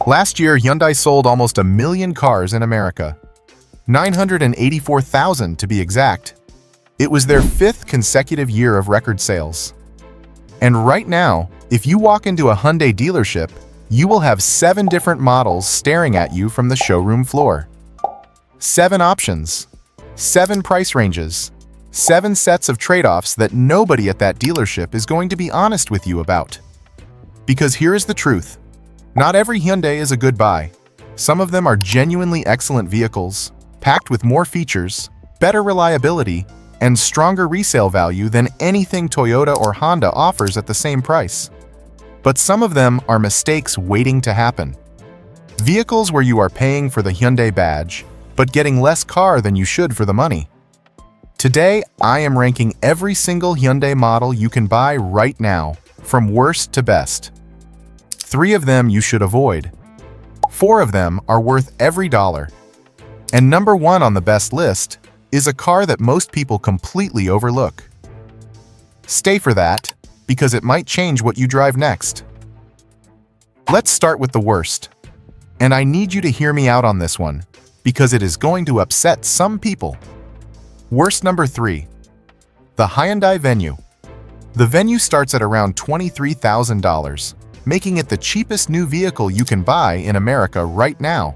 Last year, Hyundai sold almost 1 million cars in America. 984,000 to be exact. It was their 5th consecutive year of record sales. And right now, if you walk into a Hyundai dealership, you will have 7 different models staring at you from the showroom floor. 7 options, 7 price ranges, 7 sets of trade-offs that nobody at that dealership is going to be honest with you about. Because here's the truth. Not every Hyundai is a good buy. Some of them are genuinely excellent vehicles, packed with more features, better reliability, and stronger resale value than anything Toyota or Honda offers at the same price. But some of them are mistakes waiting to happen. Vehicles where you are paying for the Hyundai badge, but getting less car than you should for the money. Today, I am ranking every single Hyundai model you can buy right now, from worst to best. 3 of them you should avoid. 4 of them are worth every dollar. And number 1 on the best list is a car that most people completely overlook. Stay for that, because it might change what you drive next. Let's start with the worst. And I need you to hear me out on this one, because it is going to upset some people. Worst number 3. The Hyundai Venue. The Venue starts at around $23,000, making it the cheapest new vehicle you can buy in America right now.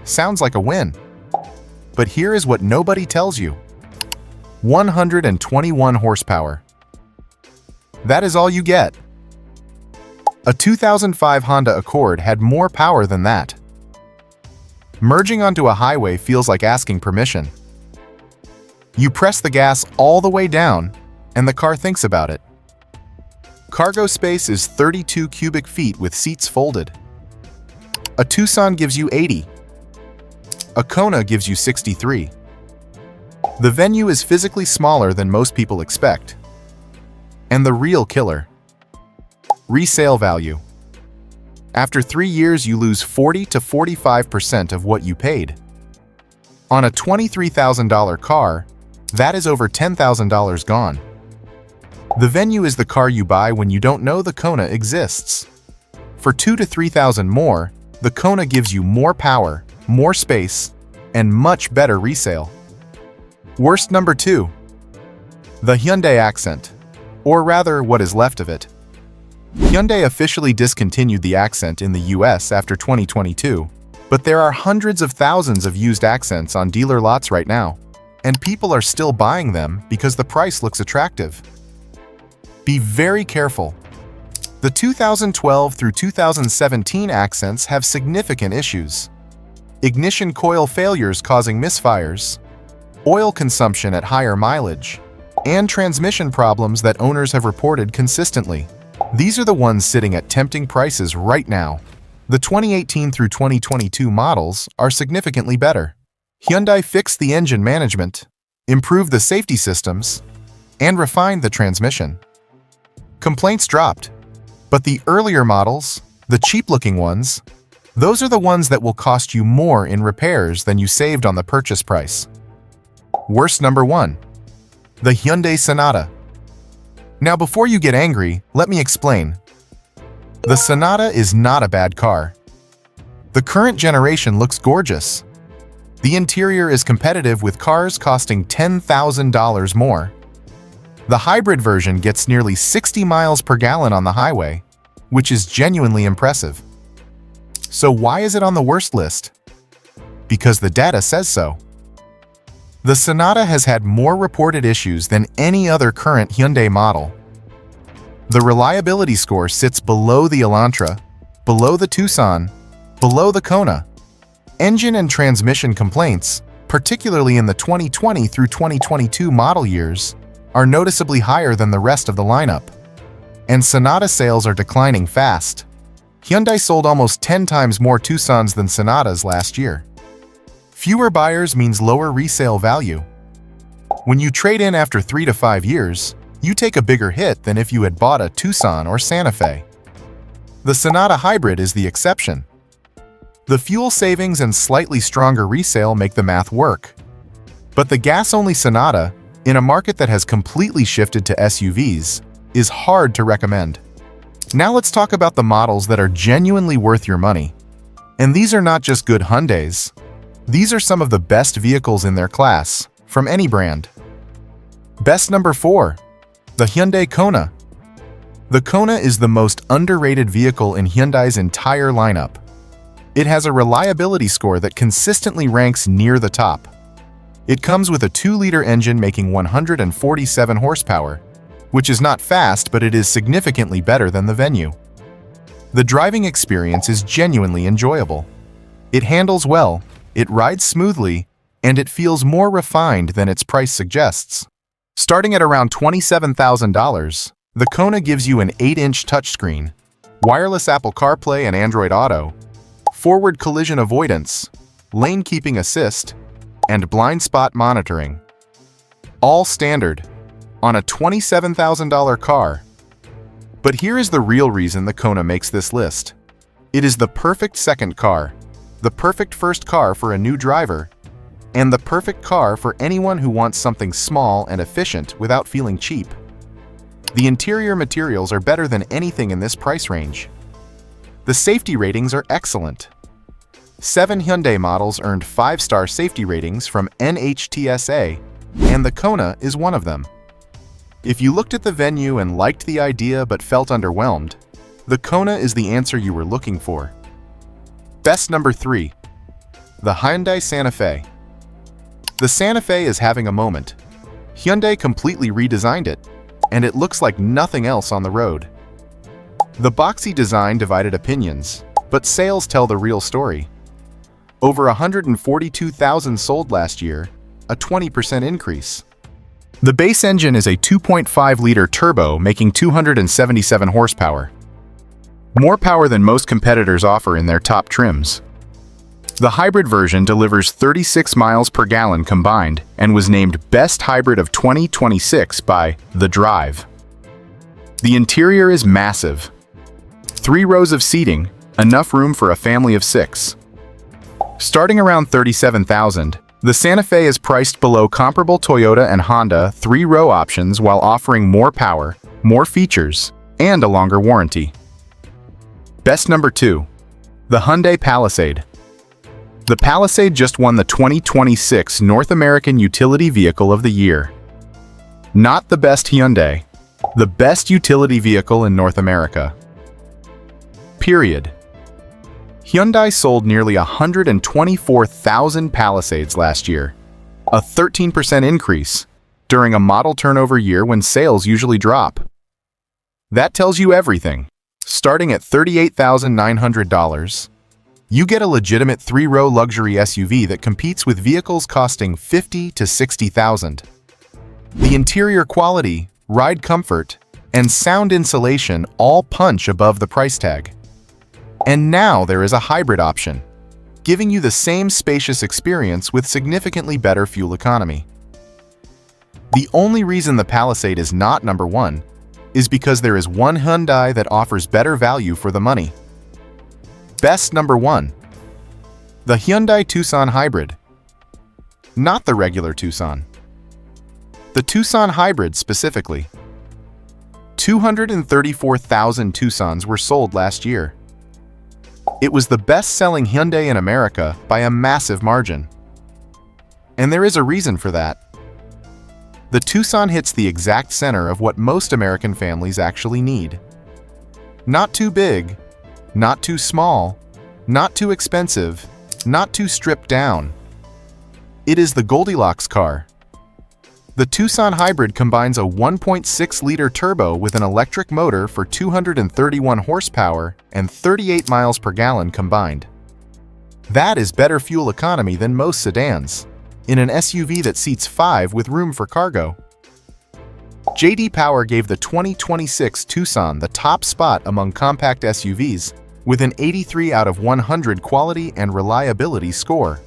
Sounds like a win. But here is what nobody tells you. 121 horsepower. That is all you get. A 2005 Honda Accord had more power than that. Merging onto a highway feels like asking permission. You press the gas all the way down, and the car thinks about it. Cargo space is 32 cubic feet with seats folded. A Tucson gives you 80. A Kona gives you 63. The Venue is physically smaller than most people expect. And the real killer. Resale value. After 3 years, you lose 40 to 45% of what you paid. On a $23,000 car, that is over $10,000 gone. The Venue is the car you buy when you don't know the Kona exists. For $2,000 to $3,000 more, the Kona gives you more power, more space, and much better resale. Worst number 2. The Hyundai Accent, or rather what is left of it. Hyundai officially discontinued the Accent in the US after 2022, but there are hundreds of thousands of used Accents on dealer lots right now, and people are still buying them because the price looks attractive. Be very careful. The 2012 through 2017 Accents have significant issues. Ignition coil failures causing misfires, oil consumption at higher mileage, and transmission problems that owners have reported consistently. These are the ones sitting at tempting prices right now. The 2018 through 2022 models are significantly better. Hyundai fixed the engine management, improved the safety systems, and refined the transmission. Complaints dropped, but the earlier models, the cheap-looking ones, those are the ones that will cost you more in repairs than you saved on the purchase price. Worst number 1. The Hyundai Sonata. Now before you get angry, let me explain. The Sonata is not a bad car. The current generation looks gorgeous. The interior is competitive with cars costing $10,000 more. The hybrid version gets nearly 60 miles per gallon on the highway, which is genuinely impressive. So why is it on the worst list? Because the data says so. The Sonata has had more reported issues than any other current Hyundai model. The reliability score sits below the Elantra, below the Tucson, below the Kona. Engine and transmission complaints, particularly in the 2020 through 2022 model years, are noticeably higher than the rest of the lineup. And Sonata sales are declining fast. Hyundai sold almost 10 times more Tucsons than Sonatas last year. Fewer buyers means lower resale value. When you trade in after 3 to 5 years, you take a bigger hit than if you had bought a Tucson or Santa Fe. The Sonata Hybrid is the exception. The fuel savings and slightly stronger resale make the math work. But the gas-only Sonata, in a market that has completely shifted to SUVs, is hard to recommend. Now let's talk about the models that are genuinely worth your money. And these are not just good Hyundais. These are some of the best vehicles in their class, from any brand. Best number 4. The Hyundai Kona. The Kona is the most underrated vehicle in Hyundai's entire lineup. It has a reliability score that consistently ranks near the top. It comes with a 2-liter engine making 147 horsepower, which is not fast, but it is significantly better than the Venue. The driving experience is genuinely enjoyable. It handles well, it rides smoothly, and it feels more refined than its price suggests. Starting at around $27,000, the Kona gives you an 8-inch touchscreen, wireless Apple CarPlay and Android Auto, forward collision avoidance, lane keeping assist, and blind spot monitoring. All standard on a $27,000 car. But here is the real reason the Kona makes this list. It is the perfect second car, the perfect first car for a new driver, and the perfect car for anyone who wants something small and efficient without feeling cheap. The interior materials are better than anything in this price range. The safety ratings are excellent. 7 Hyundai models earned 5-star safety ratings from NHTSA, and the Kona is one of them. If you looked at the Venue and liked the idea but felt underwhelmed, the Kona is the answer you were looking for. Best number 3. The Hyundai Santa Fe. The Santa Fe is having a moment. Hyundai completely redesigned it, and it looks like nothing else on the road. The boxy design divided opinions, but sales tell the real story. Over 142,000 sold last year, a 20% increase. The base engine is a 2.5-liter turbo making 277 horsepower. More power than most competitors offer in their top trims. The hybrid version delivers 36 miles per gallon combined and was named Best Hybrid of 2026 by The Drive. The interior is massive. 3 rows of seating, enough room for a family of 6. Starting around $37,000, the Santa Fe is priced below comparable Toyota and Honda 3-row options while offering more power, more features, and a longer warranty. Best number 2. The Hyundai Palisade. The Palisade just won the 2026 North American Utility Vehicle of the Year. Not the best Hyundai, the best utility vehicle in North America. Period. Hyundai sold nearly 124,000 Palisades last year, a 13% increase, during a model turnover year when sales usually drop. That tells you everything. Starting at $38,900, you get a legitimate 3-row luxury SUV that competes with vehicles costing $50,000 to $60,000. The interior quality, ride comfort, and sound insulation all punch above the price tag. And now there is a hybrid option, giving you the same spacious experience with significantly better fuel economy. The only reason the Palisade is not number 1 is because there is one Hyundai that offers better value for the money. Best number 1. The Hyundai Tucson Hybrid. Not the regular Tucson. The Tucson Hybrid specifically. 234,000 Tucsons were sold last year. It was the best-selling Hyundai in America by a massive margin. And there is a reason for that. The Tucson hits the exact center of what most American families actually need. Not too big, not too small, not too expensive, not too stripped down. It is the Goldilocks car. The Tucson Hybrid combines a 1.6-liter turbo with an electric motor for 231 horsepower and 38 miles per gallon combined. That is better fuel economy than most sedans, in an SUV that seats 5 with room for cargo. J.D. Power gave the 2026 Tucson the top spot among compact SUVs with an 83 out of 100 quality and reliability score.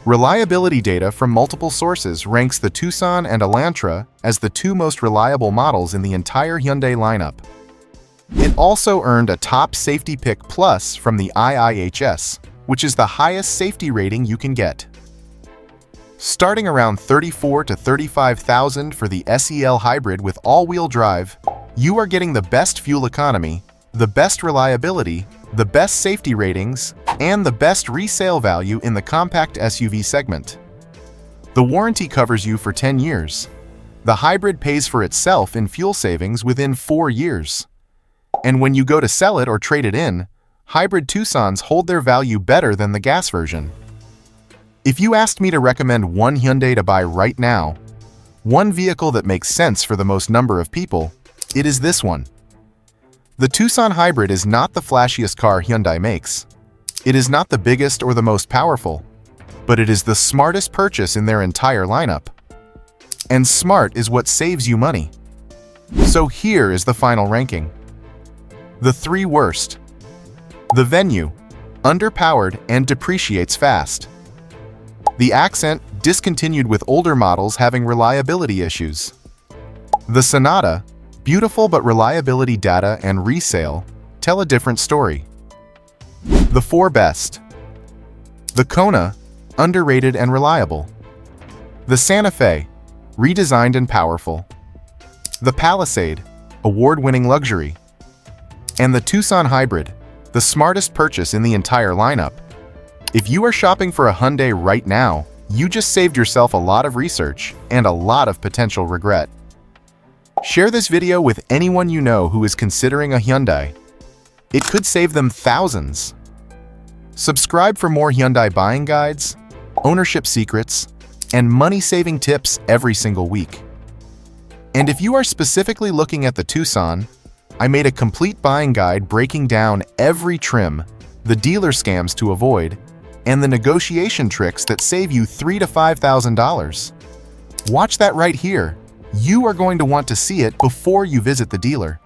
Reliability data from multiple sources ranks the Tucson and Elantra as the 2 most reliable models in the entire Hyundai lineup. It also earned a top Safety Pick Plus from the IIHS, which is the highest safety rating you can get. Starting around $34,000 to $35,000 for the SEL Hybrid with all-wheel drive, you are getting the best fuel economy, the best reliability, the best safety ratings, and the best resale value in the compact SUV segment. The warranty covers you for 10 years. The hybrid pays for itself in fuel savings within 4 years. And when you go to sell it or trade it in, hybrid Tucsons hold their value better than the gas version. If you asked me to recommend one Hyundai to buy right now, one vehicle that makes sense for the most number of people, it is this one. The Tucson Hybrid is not the flashiest car Hyundai makes. It is not the biggest or the most powerful, but it is the smartest purchase in their entire lineup. And smart is what saves you money. So here is the final ranking. The 3 worst. The Venue, underpowered and depreciates fast. The Accent, discontinued with older models having reliability issues. The Sonata, beautiful but reliability data and resale tell a different story. The 4 best. The Kona, underrated and reliable. The Santa Fe, redesigned and powerful. The Palisade, award-winning luxury. And the Tucson Hybrid, the smartest purchase in the entire lineup. If you are shopping for a Hyundai right now, you just saved yourself a lot of research and a lot of potential regret. Share this video with anyone you know who is considering a Hyundai. It could save them thousands. Subscribe for more Hyundai buying guides, ownership secrets, and money-saving tips every single week. And if you are specifically looking at the Tucson, I made a complete buying guide breaking down every trim, the dealer scams to avoid, and the negotiation tricks that save you $3,000 to $5,000. Watch that right here. You are going to want to see it before you visit the dealer.